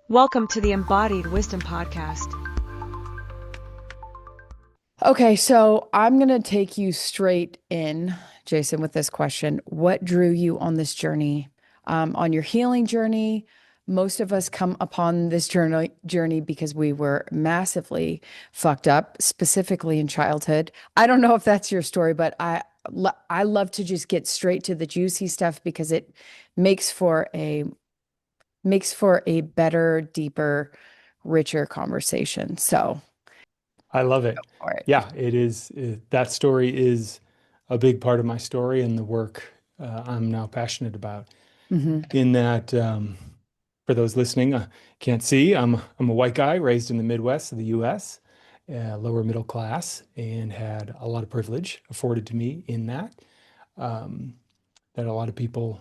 Welcome to the Embodied Wisdom Podcast. Okay, so I'm going to take you straight in, Jason, with this question. What drew you on this journey, on your healing journey? Most of us come upon this journey because we were massively fucked up, specifically in childhood. I don't know if that's your story, but I love to just get straight to the juicy stuff because it makes for a better, deeper, richer conversation. So, I love it. all right. Yeah, it is. That story is a big part of my story and the work I'm now passionate about. Mm-hmm. In that, for those listening, can't see, I'm a white guy raised in the Midwest of the U.S., lower middle class, and had a lot of privilege afforded to me in that, that a lot of people,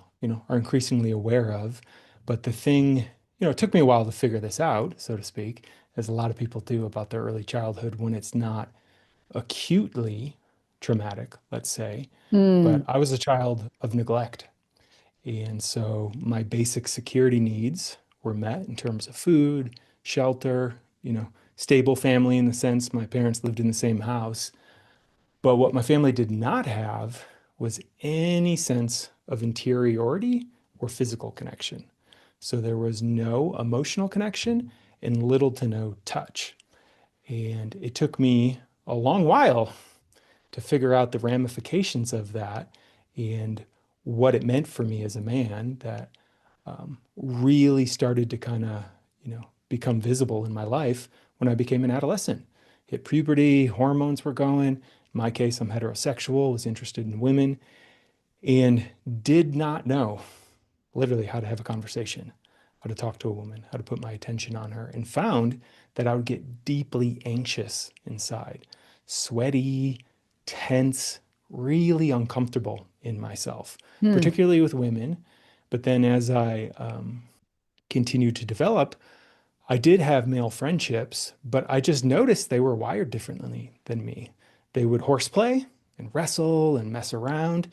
are increasingly aware of. But the thing, it took me a while to figure this out, so to speak, as a lot of people do about their early childhood when it's not acutely traumatic, let's say. But I was a child of neglect. And so my basic security needs were met in terms of food, shelter, stable family in the sense my parents lived in the same house. But what my family did not have was any sense of interiority or physical connection. So there was no emotional connection and little to no touch. And it took me a long while to figure out the ramifications of that and what it meant for me as a man that really started to kind of, become visible in my life when I became an adolescent. Hit puberty, hormones were going. In my case, I'm heterosexual, was interested in women, and did not know literally how to have a conversation, how to talk to a woman, how to put my attention on her, and found that I would get deeply anxious inside, sweaty, tense, really uncomfortable in myself, particularly with women. But then as I continued to develop, I did have male friendships, but I just noticed they were wired differently than me. They would horseplay and wrestle and mess around,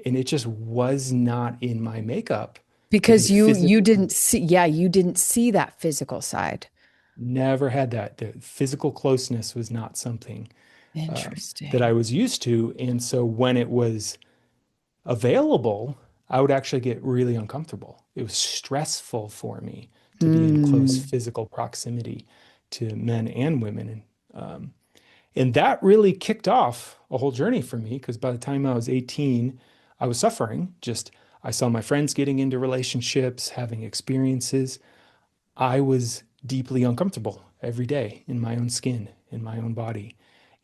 and it just was not in my makeup to be Because you physically. didn't see that physical side. Never had that. The physical closeness was not something that I Interesting. was used to. And so when it was available, I would actually get really uncomfortable. It was stressful for me to be in close Hmm. physical proximity to men and women. And that really kicked off a whole journey for me because by the time I was 18, I was suffering. Just I saw my friends getting into relationships, having experiences. I was deeply uncomfortable every day in my own skin, in my own body,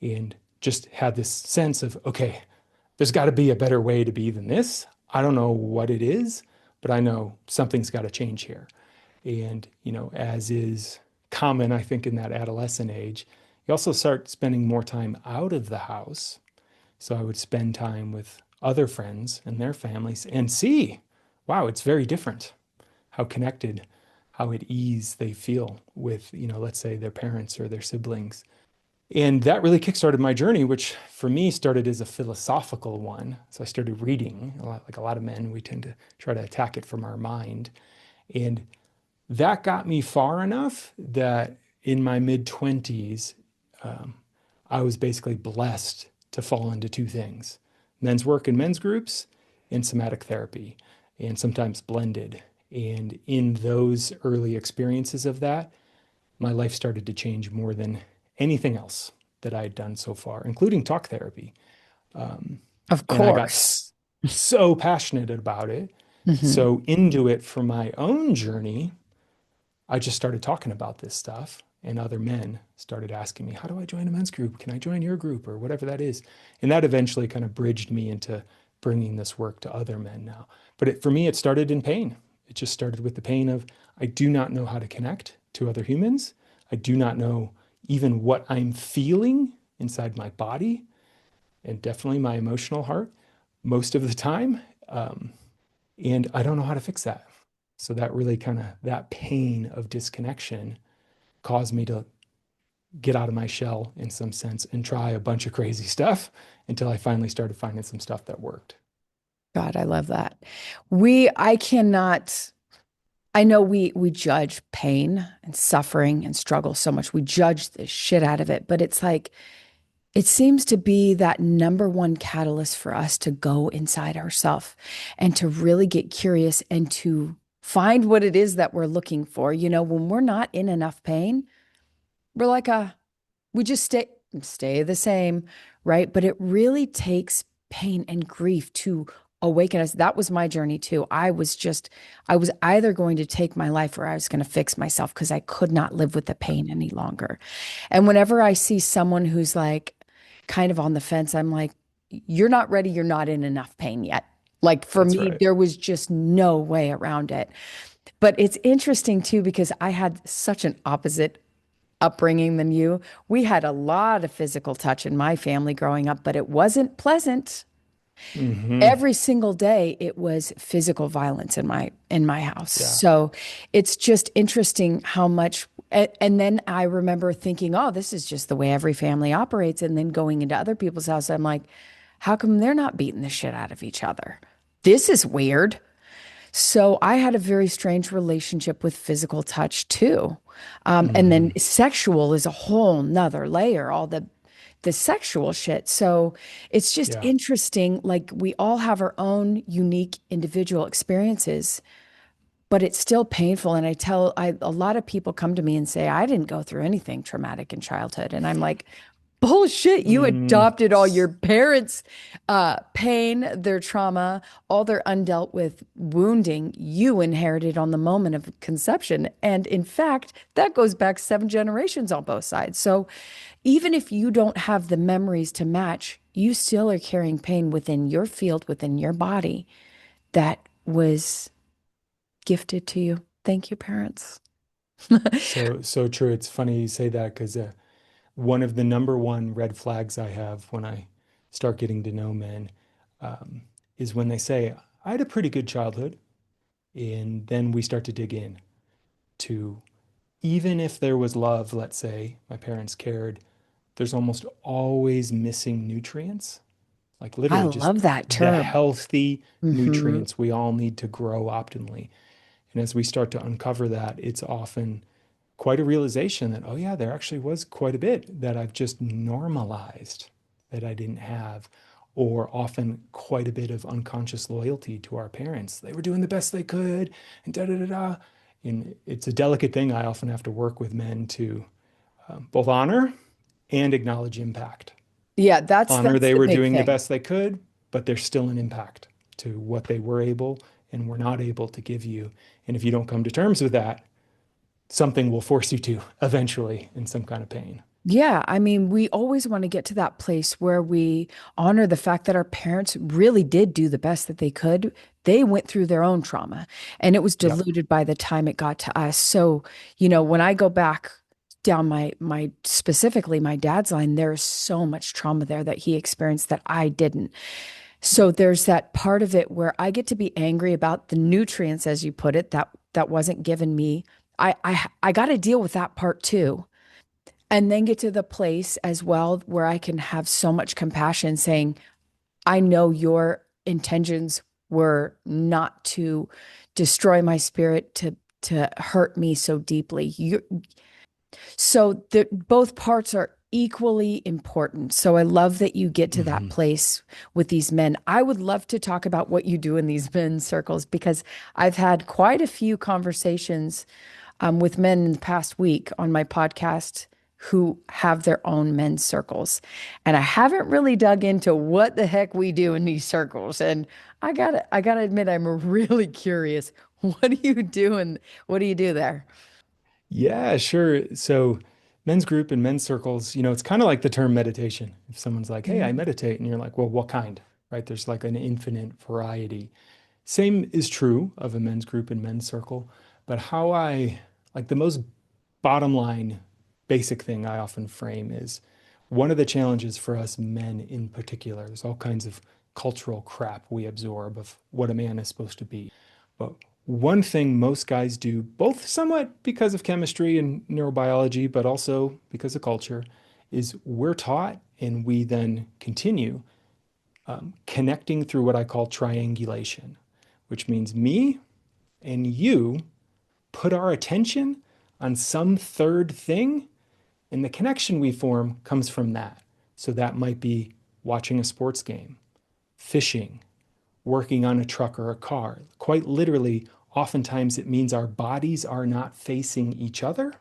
and just had this sense of, okay, there's got to be a better way to be than this. I don't know what it is, but I know something's got to change here. And, as is common, I think, in that adolescent age, you also start spending more time out of the house. So I would spend time with other friends and their families and see, wow, it's very different how connected, how at ease they feel with, let's say their parents or their siblings. And that really kickstarted my journey, which for me started as a philosophical one. So I started reading a lot, like a lot of men, we tend to try to attack it from our mind. And that got me far enough that in my mid 20s, um, I was basically blessed to fall into two things: men's work in men's groups and somatic therapy, and sometimes blended. And in those early experiences of that, my life started to change more than anything else that I had done so far, including talk therapy. Um, Of and I got course. so passionate about it, Hmm. so into it for my own journey, I just started talking about this stuff. And other men started asking me, how do I join a men's group? Can I join your group or whatever that is? And that eventually kind of bridged me into bringing this work to other men now. But for me, it started in pain. It just started with the pain of I do not know how to connect to other humans. I do not know even what I'm feeling inside my body and definitely my emotional heart most of the time. And I don't know how to fix that. So that really kind of that pain of disconnection caused me to get out of my shell in some sense and try a bunch of crazy stuff until I finally started finding some stuff that worked. God, I love that. I cannot, I know we judge pain and suffering and struggle so much. We judge the shit out of it, but it's like it seems to be that number one catalyst for us to go inside ourselves and to really get curious and to find what it is that we're looking for. You know, when we're not in enough pain, we're like we just stay the same, right? But it really takes pain and grief to awaken us. That was my journey too. I was either going to take my life or I was going to fix myself because I could not live with the pain any longer. And whenever I see someone who's like kind of on the fence, I'm like, you're not ready. You're not in enough pain yet. Like for That's me, right. there was just no way around it. But it's interesting too, because I had such an opposite upbringing than you. We had a lot of physical touch in my family growing up, but it wasn't pleasant. Hmm. Every single day it was physical violence in my house. Yeah. So it's just interesting how much and then I remember thinking, oh, this is just the way every family operates. And then going into other people's house, I'm like, how come they're not beating the shit out of each other? This is weird. So I had a very strange relationship with physical touch too. And then Hmm. sexual is a whole nother layer, all the sexual shit. So it's just Yeah. interesting. Like we all have our own unique individual experiences, but it's still painful. And a lot of people come to me and say, I didn't go through anything traumatic in childhood. And I'm like, bullshit. You Mm. adopted all your parents' pain, their trauma, all their undealt with wounding you inherited on the moment of conception. And in fact, that goes back 7 generations on both sides. So even if you don't have the memories to match, you still are carrying pain within your field, within your body that was gifted to you. Thank you, parents. So true. It's funny you say that because one of the number one red flags I have when I start getting to know men um, is when they say, I had a pretty good childhood. And then we start to dig in to even if there was love, let's say my parents cared, there's almost always missing nutrients, like I literally just love that the term. healthy Hmm. nutrients we all need to grow optimally. And as we start to uncover that, it's often quite a realization that, oh, yeah, there actually was quite a bit that I've just normalized that I didn't have, or often quite a bit of unconscious loyalty to our parents. They were doing the best they could, and da da da da. And it's a delicate thing I often have to work with men to both honor and acknowledge impact. Yeah, Honor that's they the were big doing the thing. best they could, but there's still an impact to what they were able and were not able to give you. And if you don't come to terms with that, something will force you to eventually in some kind of pain. Yeah, I mean, we always want to get to that place where we honor the fact that our parents really did do the best that they could. They went through their own trauma and it was Yep. diluted by the time it got to us. So, you know, when I go back down my specifically my dad's line, there's so much trauma there that he experienced that I didn't. So there's that part of it where I get to be angry about the nutrients, as you put it, that wasn't given me. I got to deal with that part too and then get to the place as well where I can have so much compassion saying, I know your intentions were not to destroy my spirit, to hurt me so deeply. So both parts are equally important. So I love that you get to that Hmm. place with these men. I would love to talk about what you do in these men's circles because I've had quite a few conversations with men in the past week on my podcast who have their own men's circles. And I haven't really dug into what the heck we do in these circles. And I gotta admit, I'm really curious. What do you do and what do you do there? Yeah, sure. So, men's group and men's circles, it's kind of like the term meditation. If someone's like, hey, I Mhm. meditate, and you're like, well, what kind? Right? There's like an infinite variety. Same is true of a men's group and men's circle. But how I like the most bottom line basic thing I often frame is one of the challenges for us men in particular. There's all kinds of cultural crap we absorb of what a man is supposed to be. But one thing most guys do, both somewhat because of chemistry and neurobiology, but also because of culture, is we're taught and we then continue connecting through what I call triangulation, which means me and you put our attention on some third thing, and the connection we form comes from that. So that might be watching a sports game, fishing, working on a truck or a car. Quite literally, oftentimes it means our bodies are not facing each other.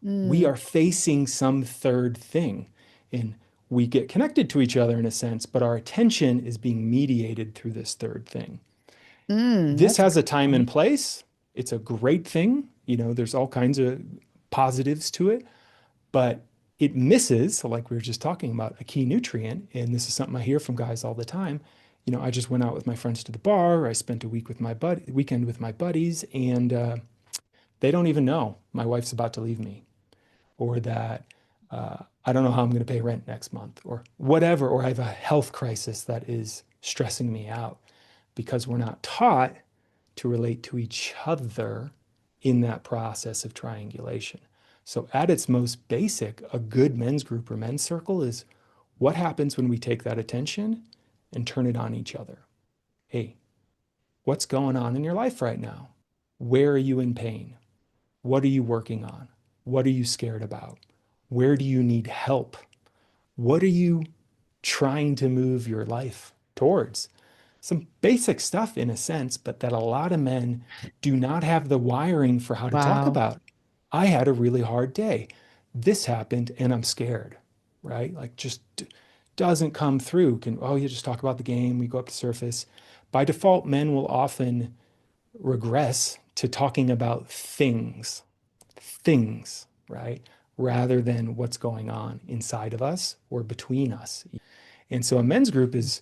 We are facing some third thing. And we get connected to each other in a sense, but our attention is being mediated through this third thing. This That's has a time and place. It's a great thing. There's all kinds of positives to it, but it misses, like we were just talking about, a key nutrient. And this is something I hear from guys all the time. I just went out with my friends to the bar. I spent a weekend with my buddies, and they don't even know my wife's about to leave me, or that I don't know how I'm going to pay rent next month, or whatever, or I have a health crisis that is stressing me out, because we're not taught to relate to each other in that process of triangulation. So at its most basic, a good men's group or men's circle is what happens when we take that attention and turn it on each other. Hey, what's going on in your life right now? Where are you in pain? What are you working on? What are you scared about? Where do you need help? What are you trying to move your life towards? Some basic stuff in a sense, but that a lot of men do not have the wiring for how to talk wow. about. I had a really hard day. This happened and I'm scared, right? Like just doesn't come through. You just talk about the game, we go up to surface. By default, men will often regress to talking about things, right? Rather than what's going on inside of us or between us. And so a men's group is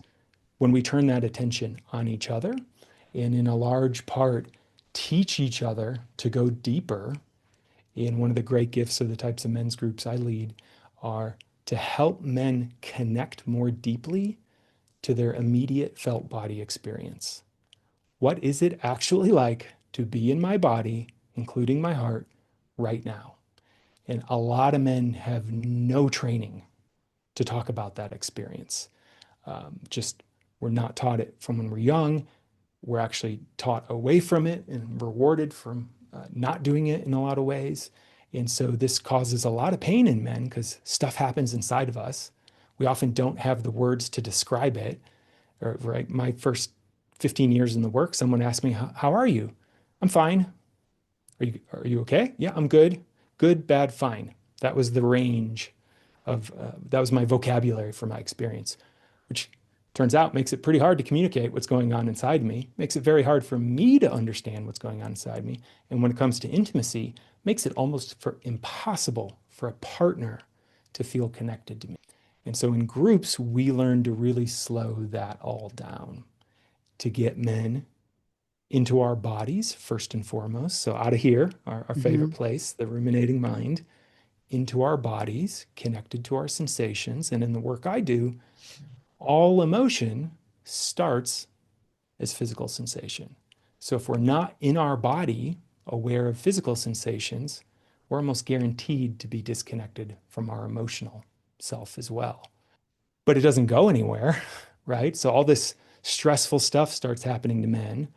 when we turn that attention on each other, and in a large part, teach each other to go deeper. And one of the great gifts of the types of men's groups I lead are to help men connect more deeply to their immediate felt body experience. What is it actually like to be in my body, including my heart, right now? And a lot of men have no training to talk about that experience. We're not taught it from when we're young. We're actually taught away from it and rewarded from not doing it in a lot of ways. And so this causes a lot of pain in men because stuff happens inside of us. We often don't have the words to describe it. Right? My first 15 years in the work, someone asked me, how are you? I'm fine. Are you okay? Yeah, I'm good. Good, bad, fine. That was the range that was my vocabulary for my experience, which turns out makes it pretty hard to communicate what's going on inside me, makes it very hard for me to understand what's going on inside me. And when it comes to intimacy, makes it almost impossible for a partner to feel connected to me. And so in groups, we learn to really slow that all down, to get men into our bodies first and foremost. So out of here, our favorite place, the ruminating mind, into our bodies, connected to our sensations. And in the work I do, all emotion starts as physical sensation. So if we're not in our body, aware of physical sensations, we're almost guaranteed to be disconnected from our emotional self as well. But it doesn't go anywhere, right? So all this stressful stuff starts happening to men.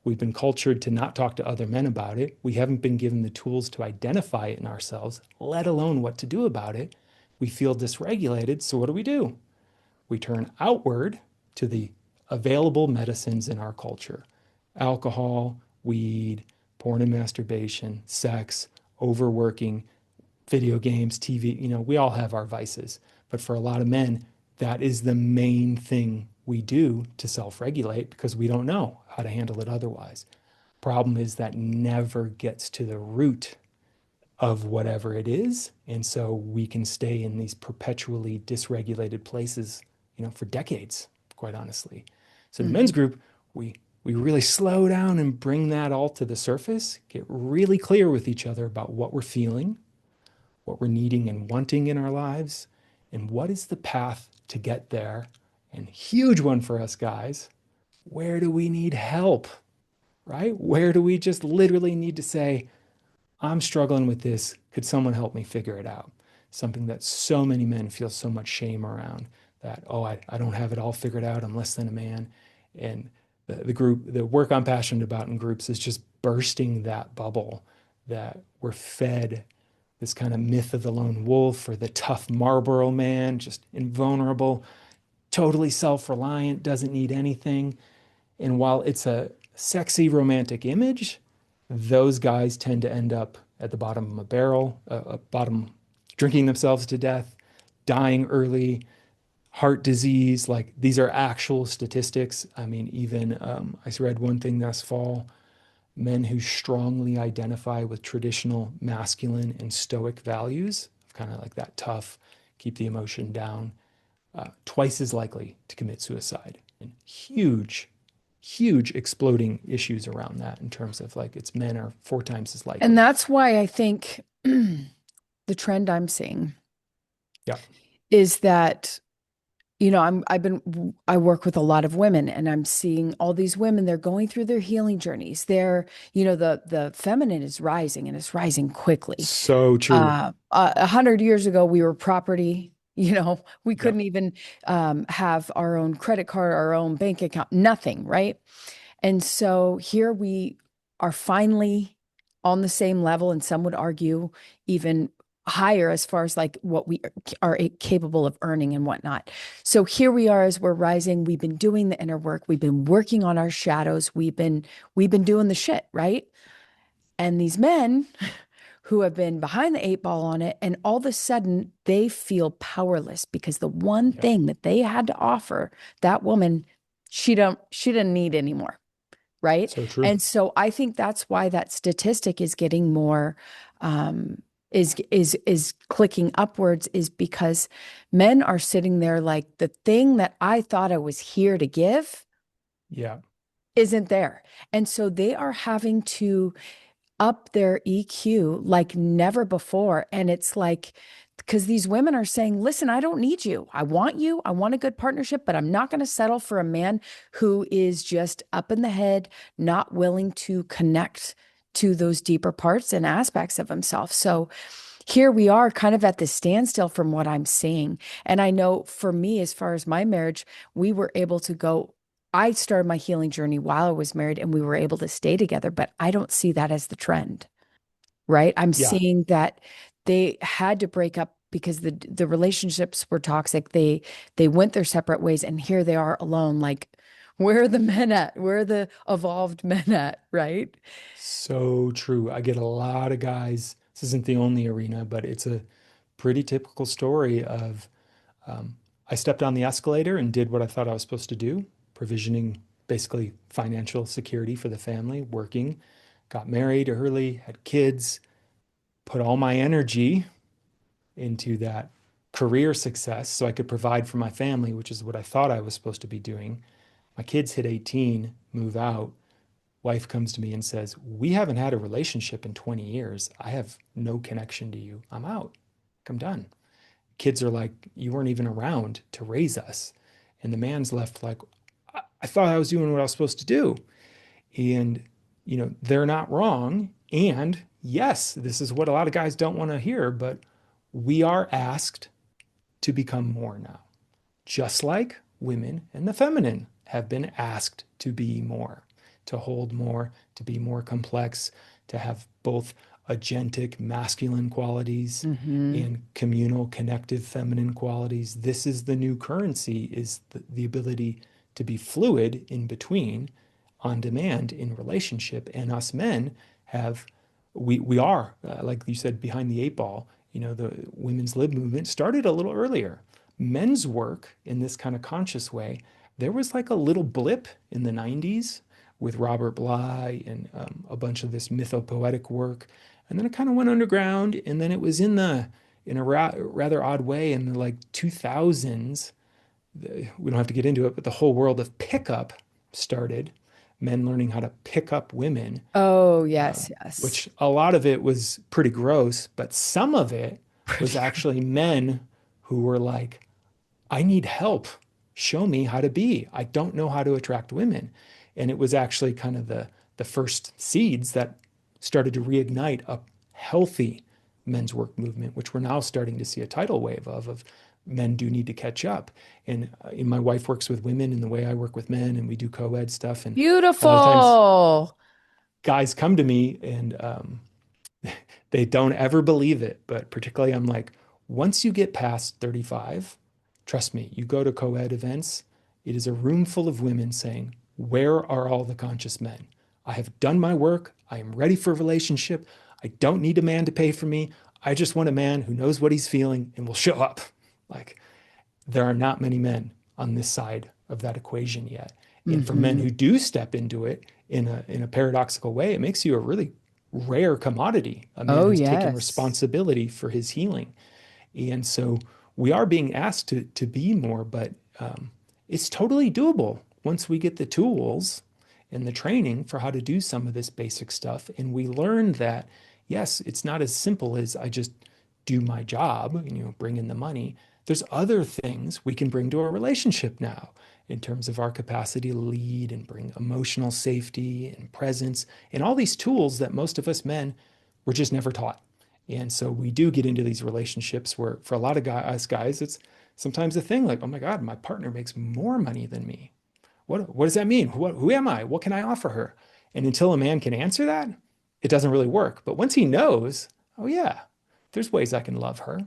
We've been cultured to not talk to other men about it. We haven't been given the tools to identify it in ourselves, let alone what to do about it. We feel dysregulated, so what do? We turn outward to the available medicines in our culture: alcohol, weed, porn and masturbation, sex, overworking, video games, TV. We all have our vices. But for a lot of men, that is the main thing we do to self-regulate because we don't know how to handle it otherwise. Problem is that never gets to the root of whatever it is. And so we can stay in these perpetually dysregulated places, for decades, quite honestly. So the men's group, we really slow down and bring that all to the surface, get really clear with each other about what we're feeling, what we're needing and wanting in our lives, and what is the path to get there. And huge one for us guys, where do we need help, right? Where do we just literally need to say, I'm struggling with this. Could someone help me figure it out? Something that so many men feel so much shame around, that, I don't have it all figured out. I'm less than a man. And the work I'm passionate about in groups is just bursting that bubble that we're fed this kind of myth of the lone wolf or the tough Marlboro man, just invulnerable, totally self-reliant, doesn't need anything. And while it's a sexy romantic image, those guys tend to end up at the bottom of a barrel, bottom, drinking themselves to death, dying early, heart disease. Like these are actual statistics. I mean, even I read one thing this fall, men who strongly identify with traditional masculine and stoic values, kind of like that tough, keep the emotion down, twice as likely to commit suicide. And huge exploding issues around that in terms of like it's men are 4 times as likely. And that's why I think the trend I'm seeing Yeah. is that, you know, I work with a lot of women, and I'm seeing all these women, they're going through their healing journeys. They're, you know, the feminine is rising, and it's rising quickly. So true. 100 years ago, we were property. You know, we Yeah. couldn't even have our own credit card, our own bank account, nothing, right? And so here we are finally on the same level, and some would argue even higher as far as like what we are capable of earning and whatnot. So here we are as we're rising. We've been doing the inner work. We've been working on our shadows. We've been doing the shit, right? And these men who have been behind the 8 ball on it, and all of a sudden they feel powerless because the one Yeah. thing that they had to offer that woman, she didn't need anymore. Right. So true. And so I think that's why that statistic is getting more, is clicking upwards, is because men are sitting there like the thing that I thought I was here to give Yeah. isn't there. And so they are having to up their EQ like never before. And it's like, because these women are saying, listen, I don't need you. I want you. I want a good partnership, but I'm not going to settle for a man who is just up in the head, not willing to connect to those deeper parts and aspects of himself. So here we are kind of at this standstill from what I'm seeing. And I know for me, as far as my marriage, we were able to go. I started my healing journey while I was married, and we were able to stay together, but I don't see that as the trend, right? I'm Yeah. seeing that they had to break up because the relationships were toxic. They went their separate ways, and here they are alone. Like, where are the men at? Where are the evolved men at, right? So true. I get a lot of guys. This isn't the only arena, but it's a pretty typical story of I stepped on the escalator and did what I thought I was supposed to do, provisioning basically financial security for the family, working, got married early, had kids, put all my energy into that career success so I could provide for my family, which is what I thought I was supposed to be doing. My kids hit 18, move out. Wife comes to me and says, "We haven't had a relationship in 20 years. I have no connection to you. I'm out. I'm done." Kids are like, "You weren't even around to raise us." And the man's left like, I thought I was doing what I was supposed to do. And, you know, they're not wrong. And yes, this is what a lot of guys don't want to hear, but we are asked to become more now, just like women and the feminine have been asked to be more, to hold more, to be more complex, to have both agentic masculine qualities Mm-hmm. and communal connective feminine qualities. This is the new currency, is the ability to be fluid in between, on demand in relationship. And us men have, we are, like you said, behind the 8 ball. You know, the women's lib movement started a little earlier. Men's work in this kind of conscious way, there was like a little blip in the 90s with Robert Bly and a bunch of this mythopoetic work. And then it kind of went underground. And then it was in a rather odd way in the like 2000s. We don't have to get into it, but the whole world of pickup started. Men learning how to pick up women, Oh, yes, yes. which a lot of it was pretty gross, but some of it was Pretty. actually men who were like, "I need help. Show me how to be. I don't know how to attract women." And it was actually kind of the first seeds that started to reignite a healthy men's work movement, which we're now starting to see a tidal wave of men do need to catch up. And my wife works with women in the way I work with men, and we do co-ed stuff. And a lot of times Beautiful. guys come to me and they don't ever believe it. But particularly, I'm like, once you get past 35, trust me, you go to co-ed events, it is a room full of women saying, where are all the conscious men? I have done my work. I am ready for a relationship. I don't need a man to pay for me. I just want a man who knows what he's feeling and will show up. Like, there are not many men on this side of that equation yet. And for men Mm-hmm. who do step into it in a paradoxical way, it makes you a really rare commodity, a man Oh, who's taken yes. responsibility for his healing. And so we are being asked to be more, but it's totally doable once we get the tools and the training for how to do some of this basic stuff. And we learn that, yes, it's not as simple as I just do my job and, bring in the money. There's other things we can bring to a relationship now in terms of our capacity to lead and bring emotional safety and presence and all these tools that most of us men were just never taught. And so we do get into these relationships where for a lot of us guys, it's sometimes a thing like, oh my God, my partner makes more money than me. What does that mean? Who am I? What can I offer her? And until a man can answer that, it doesn't really work. But once he knows, oh yeah, there's ways I can love her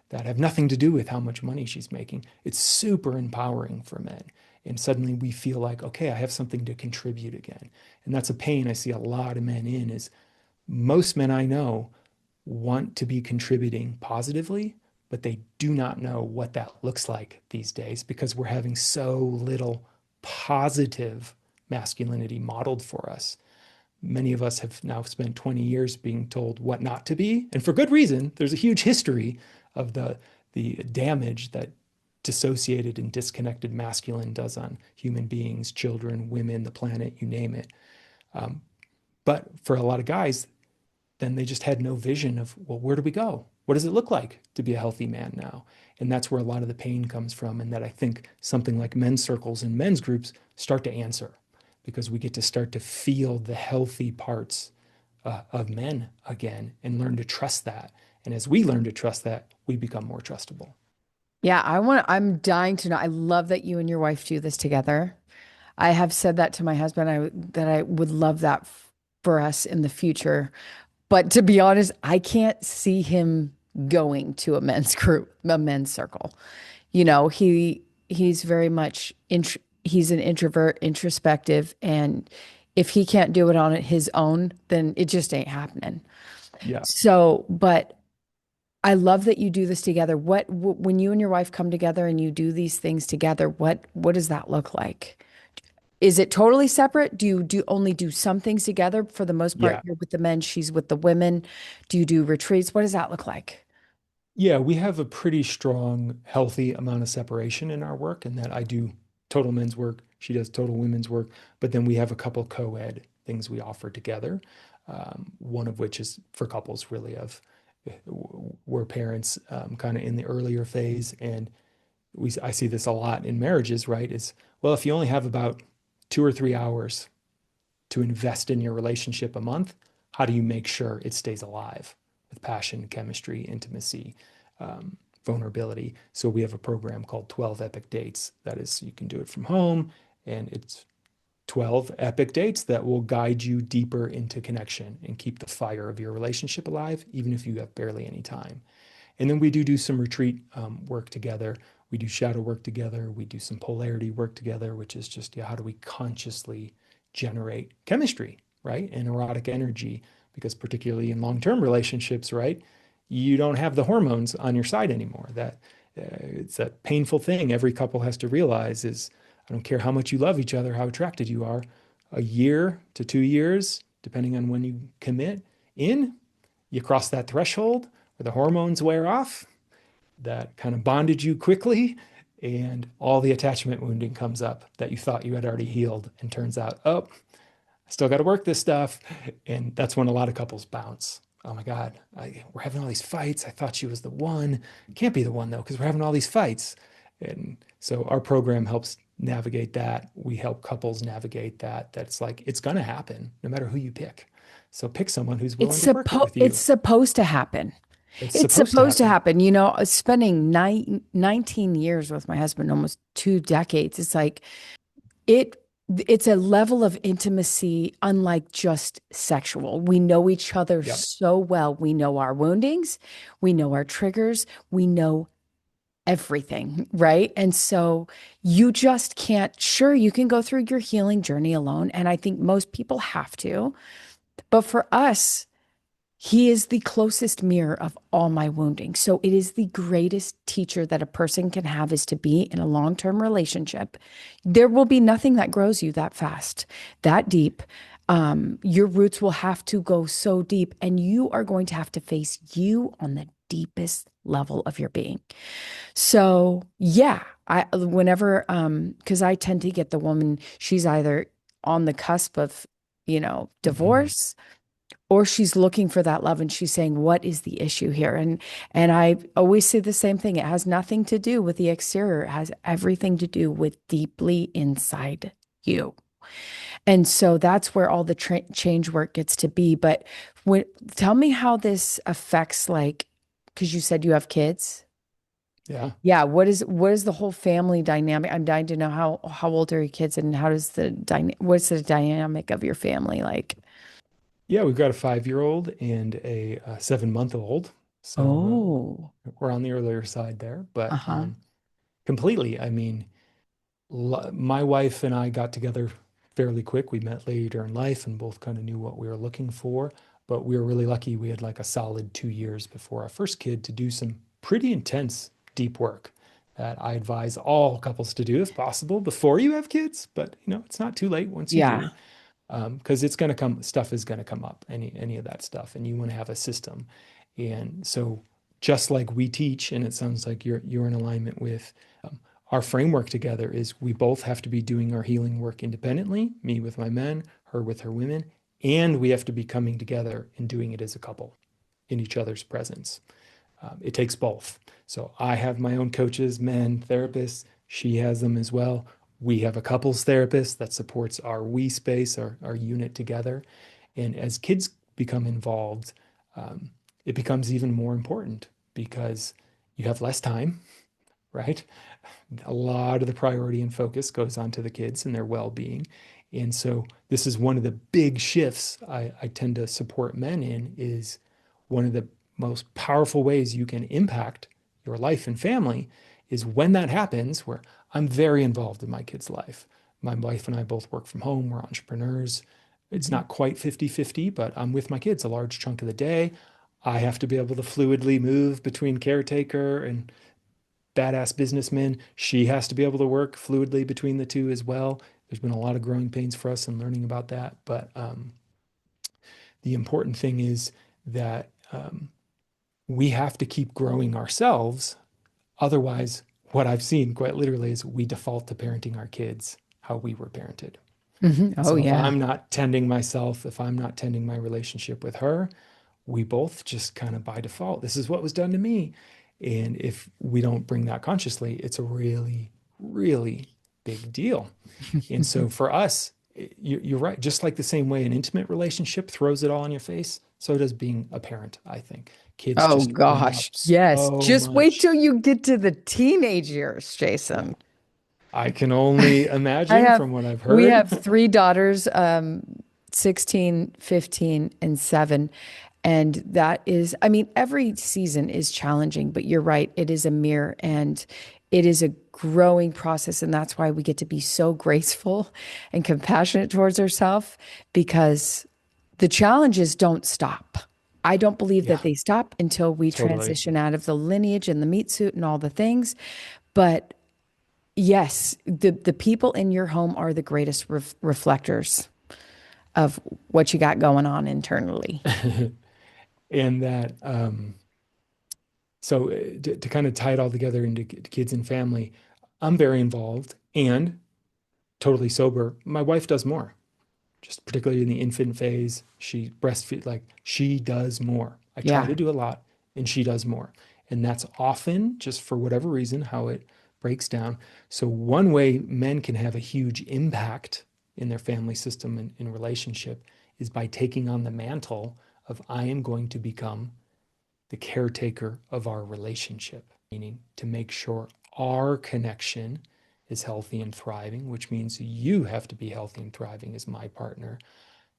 that have nothing to do with how much money she's making. It's super empowering for men. And suddenly we feel like, okay, I have something to contribute again. And that's a pain I see a lot of men in is most men I know want to be contributing positively, but they do not know what that looks like these days because we're having so little positive masculinity modeled for us. Many of us have now spent 20 years being told what not to be, and for good reason. There's a huge history of the damage that dissociated and disconnected masculine does on human beings, children, women, the planet, you name it. But for a lot of guys, then they just had no vision of, well, where do we go? What does it look like to be a healthy man now? And that's where a lot of the pain comes from. And that I think something like men's circles and men's groups start to answer because we get to start to feel the healthy parts of men again and learn to trust that. And as we learn to trust that, we become more trustable. Yeah, I'm dying to know. I love that you and your wife do this together. I have said that to my husband, that I would love that for us in the future. But to be honest, I can't see him going to a men's group, a men's circle. He's very much he's an introvert, introspective, and if he can't do it on his own, then it just ain't happening. Yeah. So, but I love that you do this together. When you and your wife come together and you do these things together, what does that look like? Is it totally separate? Do you only do some things together? For the most part, Yeah. you're with the men, she's with the women. Do you do retreats? What does that look like? Yeah, we have a pretty strong, healthy amount of separation in our work, and that I do total men's work, she does total women's work, but then we have a couple co-ed things we offer together. One of which is for couples really of where parents kind of in the earlier phase, and I see this a lot in marriages, right? Is well, if you only have about 2 or 3 hours to invest in your relationship a month, how do you make sure it stays alive with passion, chemistry, intimacy, vulnerability? So we have a program called 12 Epic Dates. That is, you can do it from home, and it's 12 epic dates that will guide you deeper into connection and keep the fire of your relationship alive, even if you have barely any time. And then we do some retreat work together. We do shadow work together. We do some polarity work together, which is just, how do we consciously generate chemistry, right? And erotic energy, because particularly in long-term relationships, right? You don't have the hormones on your side anymore. It's that painful thing every couple has to realize is, I don't care how much you love each other, how attracted you are, a year to 2 years, depending on when you commit in, you cross that threshold where the hormones wear off, that kind of bonded you quickly, and all the attachment wounding comes up that you thought you had already healed, and turns out, oh, I still got to work this stuff. And that's when a lot of couples bounce. Oh my God, we're having all these fights. I thought she was the one. Can't be the one though, because we're having all these fights. And so our program helps navigate that. We help couples navigate that. That's like, it's going to happen no matter who you pick. So pick someone who's willing to work it with It's you. supposed to happen. It's It's supposed to supposed to happen. happen. Spending 19 years with my husband, almost 2 decades. It's like it it's a level of intimacy unlike just sexual. We know each other Yep. so well. We know our woundings, we know our triggers, we know everything, right? And so you just can't, sure, you can go through your healing journey alone. And I think most people have to. But for us, he is the closest mirror of all my wounding. So it is the greatest teacher that a person can have is to be in a long-term relationship. There will be nothing that grows you that fast, that deep. Your roots will have to go so deep, and you are going to have to face you on the deepest level of your being. So yeah, because I tend to get the woman, she's either on the cusp of, Mm-hmm. divorce, or she's looking for that love and she's saying, what is the issue here? And I always say the same thing. It has nothing to do with the exterior. It has everything to do with deeply inside you. And so that's where all the change work gets to be. But tell me how this affects, like, because you said you have kids. Yeah. Yeah, what is the whole family dynamic? I'm dying to know how old are your kids and how does what's the dynamic of your family like? Yeah, we've got a 5-year-old and a 7-month-old. So Oh, we're on the earlier side there, but uh-huh. completely. I mean, my wife and I got together fairly quick. We met later in life and both kind of knew what we were looking for. But we were really lucky. We had like a solid 2 years before our first kid to do some pretty intense, deep work that I advise all couples to do if possible before you have kids. But it's not too late once you Yeah. do, because it's going to come, stuff is going to come up, any of that stuff, and you want to have a system. And so, just like we teach, and it sounds like you're in alignment with, our framework together is we both have to be doing our healing work independently, me with my men, her with her women, and we have to be coming together and doing it as a couple in each other's presence. It takes both. So I have my own coaches, men, therapists. She has them as well. We have a couples therapist that supports our we space, our unit together. And as kids become involved, it becomes even more important because you have less time, right? A lot of the priority and focus goes on to the kids and their well-being. And so this is one of the big shifts I tend to support men in, is one of the most powerful ways you can impact your life and family is when that happens, where I'm very involved in my kid's life. My wife and I both work from home. We're entrepreneurs. It's Mhm. not quite 50-50, but I'm with my kids a large chunk of the day. I have to be able to fluidly move between caretaker and badass businessman. She has to be able to work fluidly between the two as well. There's been a lot of growing pains for us in learning about that. But the important thing is that we have to keep growing ourselves. Otherwise, what I've seen quite literally is we default to parenting our kids how we were parented. And Oh so if yeah. I'm not tending myself, if I'm not tending my relationship with her, we both just kind of by default, this is what was done to me. And if we don't bring that consciously, it's a really, really big deal. And so for us, you're right. Just like the same way an intimate relationship throws it all in your face, so does being a parent, I think. Kids Oh just bring up gosh. Yes. so Just wait much. till you get to the teenage years, Yeah. Jason. I can only I imagine have from what I've we heard. have three daughters, 16, 15, and 7. And that is, I mean, every season is challenging, but you're right, it is a mirror and it is a growing process. And that's why we get to be so graceful and compassionate towards ourselves, because the challenges don't stop. I don't believe Yeah, that they stop until we totally. transition out of the lineage and the meat suit and all the things. But yes, the people in your home are the greatest reflectors of what you got going on internally. And that, so to kind of tie it all together into kids and family, I'm very involved and totally sober. My wife does more, just particularly in the infant phase. She breastfeed, like she does more. I try Yeah. to do a lot and she does more. And that's often just for whatever reason how it breaks down. So one way men can have a huge impact in their family system and in relationship is by taking on the mantle of I am going to become the caretaker of our relationship, meaning to make sure our connection is healthy and thriving, which means you have to be healthy and thriving as my partner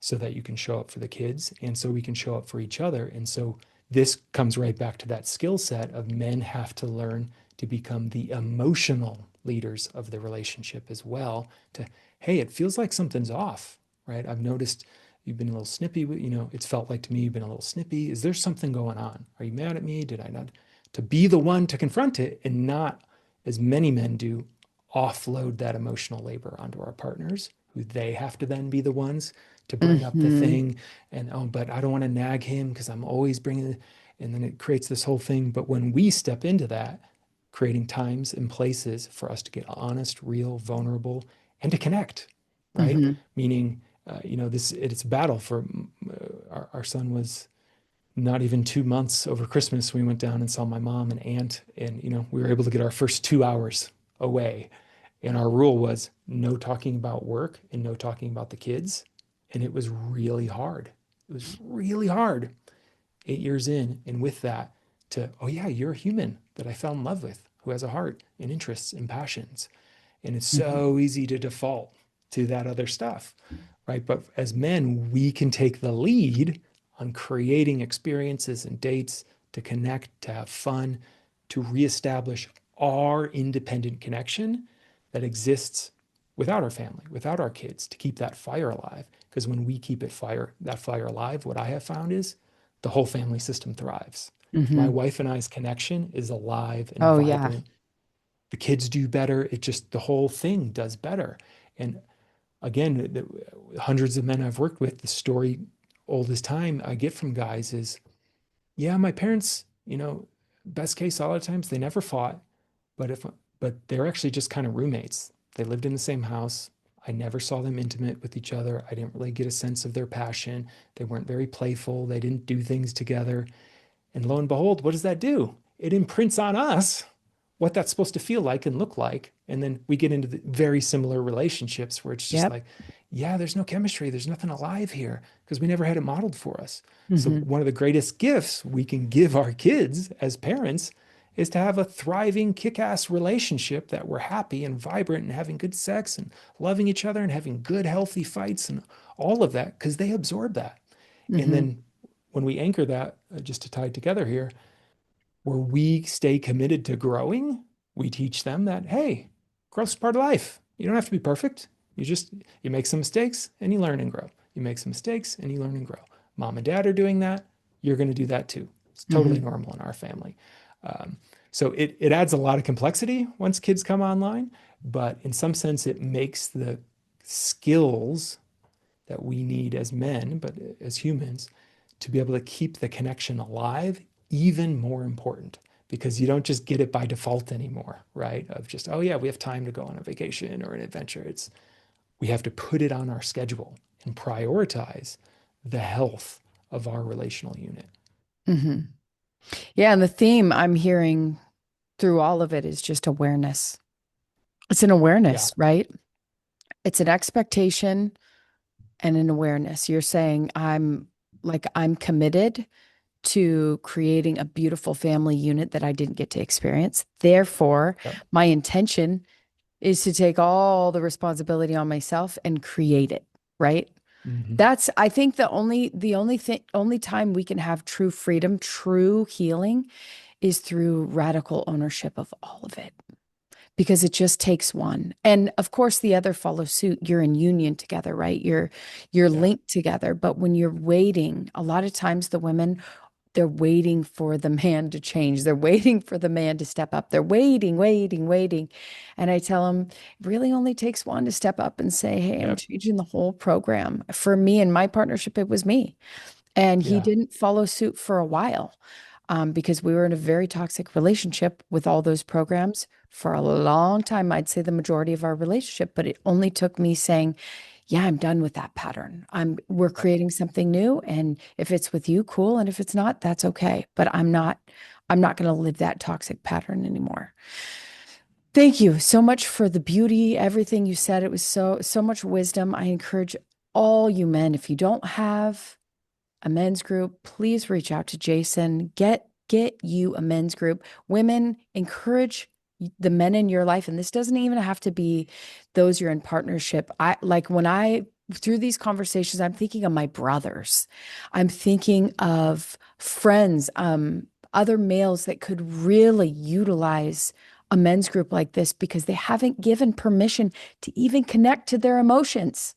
so that you can show up for the kids and so we can show up for each other. And so this comes right back to that skill set of men have to learn to become the emotional leaders of the relationship as well. To, hey, it feels like something's off, right? I've noticed you've been a little snippy, it's felt like to me you've been a little snippy. Is there something going on? Are you mad at me? Did I not? To be the one to confront it and not, as many men do, offload that emotional labor onto our partners, who they have to then be the ones to bring up the thing. And, oh, but I don't want to nag him because I'm always bringing it. And then it creates this whole thing. But when we step into that, creating times and places for us to get honest, real, vulnerable, and to connect, right? Meaning, it's a battle for our son was not even 2 months over Christmas. We went down and saw my mom and aunt, and, we were able to get our first 2 hours away. And our rule was no talking about work and no talking about the kids. And it was really hard. It was really hard 8 years in. And with that, oh yeah, you're a human that I fell in love with, who has a heart and interests and passions. And it's so easy to default to that other stuff, right? But as men, we can take the lead on creating experiences and dates to connect, to have fun, to reestablish our independent connection that exists without our family, without our kids, to keep that fire alive. Because when we keep that fire alive, what I have found is the whole family system thrives. If my wife and I's connection is alive and vibrant, the kids do better. The whole thing does better. And again, hundreds of men I've worked with, the story oldest time I get from guys is, yeah, my parents, best case, a lot of times they never fought, but they're actually just kind of roommates. They lived in the same house. I never saw them intimate with each other. I didn't really get a sense of their passion. They weren't very playful. They didn't do things together. And lo and behold, what does that do? It imprints on us what that's supposed to feel like and look like. And then we get into the very similar relationships where it's just like, yeah, there's no chemistry. There's nothing alive here because we never had it modeled for us. So one of the greatest gifts we can give our kids as parents is to have a thriving, kick-ass relationship that we're happy and vibrant and having good sex and loving each other and having good, healthy fights and all of that, because they absorb that. And then when we anchor that, just to tie it together here, where we stay committed to growing, we teach them that, hey, growth's part of life. You don't have to be perfect. You make some mistakes and you learn and grow. You make some mistakes and you learn and grow. Mom and dad are doing that. You're going to do that too. It's totally normal in our family. So it adds a lot of complexity once kids come online, but in some sense, it makes the skills that we need as men, but as humans, to be able to keep the connection alive even more important, because you don't just get it by default anymore, right? Of just, oh yeah, we have time to go on a vacation or an adventure. We have to put it on our schedule and prioritize the health of our relational unit. Yeah. And the theme I'm hearing through all of it is just awareness. It's an awareness, right? It's an expectation and an awareness. You're saying I'm committed to creating a beautiful family unit that I didn't get to experience. Therefore, my intention is to take all the responsibility on myself and create it, right? That's, I think, the only time we can have true freedom, true healing is through radical ownership of all of it, because it just takes one. And of course, the other follows suit. You're in union together, right? You're linked together. But when you're waiting, a lot of times the women, they're waiting for the man to change. They're waiting for the man to step up. They're waiting. And I tell them, it really only takes one to step up and say, hey, I'm changing the whole program. For me and my partnership, it was me. And he didn't follow suit for a while. Because we were in a very toxic relationship with all those programs for a long time. I'd say the majority of our relationship, but it only took me saying, yeah, I'm done with that pattern. We're creating something new. And if it's with you, cool. And if it's not, that's okay. But I'm not going to live that toxic pattern anymore. Thank you so much for the beauty, everything you said. It was so much wisdom. I encourage all you men, if you don't have a men's group, please reach out to Jason. Get you a men's group. Women, encourage the men in your life, and this doesn't even have to be those you're in partnership. I like when I through these conversations, I'm thinking of my brothers. I'm thinking of friends, other males that could really utilize a men's group like this because they haven't given permission to even connect to their emotions.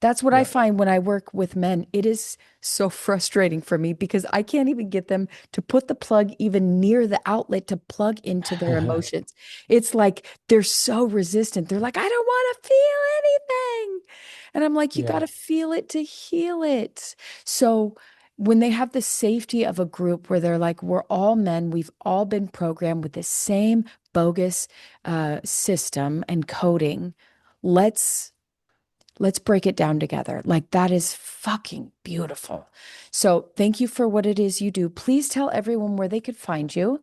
That's what I Yeah. find when I work with men. It is so frustrating for me because I can't even get them to put the plug even near the outlet to plug into their emotions. It's like they're so resistant. They're like, I don't want to feel anything. And I'm like, you got Yeah. to feel it to heal it. So when they have the safety of a group where they're like, we're all men, we've all been programmed with the same bogus system and coding. Let's let's break it down together. Like that is fucking beautiful. So thank you for what it is you do. Please tell everyone where they could find you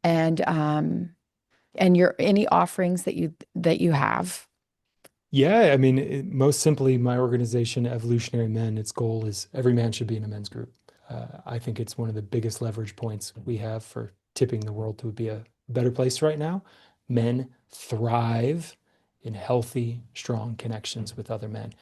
and your any offerings that you have. Yeah, I mean, most simply, my organization, Evolutionary Men, its goal is every man should be in a men's group. I think it's one of the biggest leverage points we have for tipping the world to be a better place right now. Men thrive in healthy, strong connections with other men.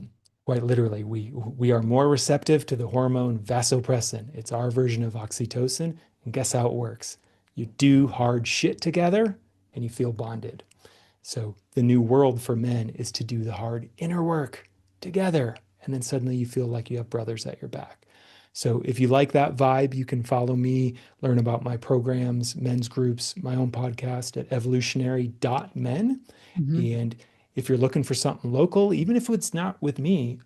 Quite literally, we are more receptive to the hormone vasopressin. It's our version of oxytocin. And guess how it works? You do hard shit together and you feel bonded. So the new world for men is to do the hard inner work together. And then suddenly you feel like you have brothers at your back. So if you like that vibe, you can follow me, learn about my programs, men's groups, my own podcast at evolutionary.men. Mhm. And if you're looking for something local, even if it's not with me,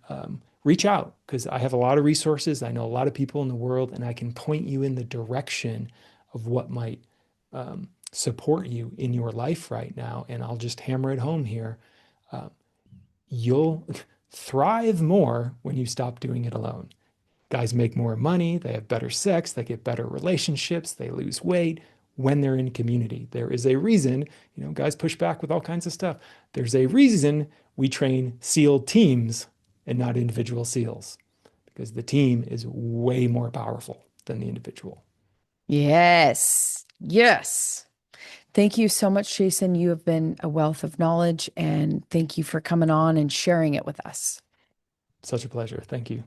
reach out because I have a lot of resources. I know a lot of people in the world, and I can point you in the direction of what might support you in your life right now. And I'll just hammer it home here. Uh, you'll thrive more when you stop doing it alone. Guys make more money, they have better sex, they get better relationships, they lose weight when they're in community. There is a reason, guys push back with all kinds of stuff. There's a reason we train SEAL teams and not individual SEALs because the team is way more powerful than the individual. Yes. Yes. Thank you so much, Jason. You have been a wealth of knowledge, and thank you for coming on and sharing it with us. Such a pleasure. Thank you.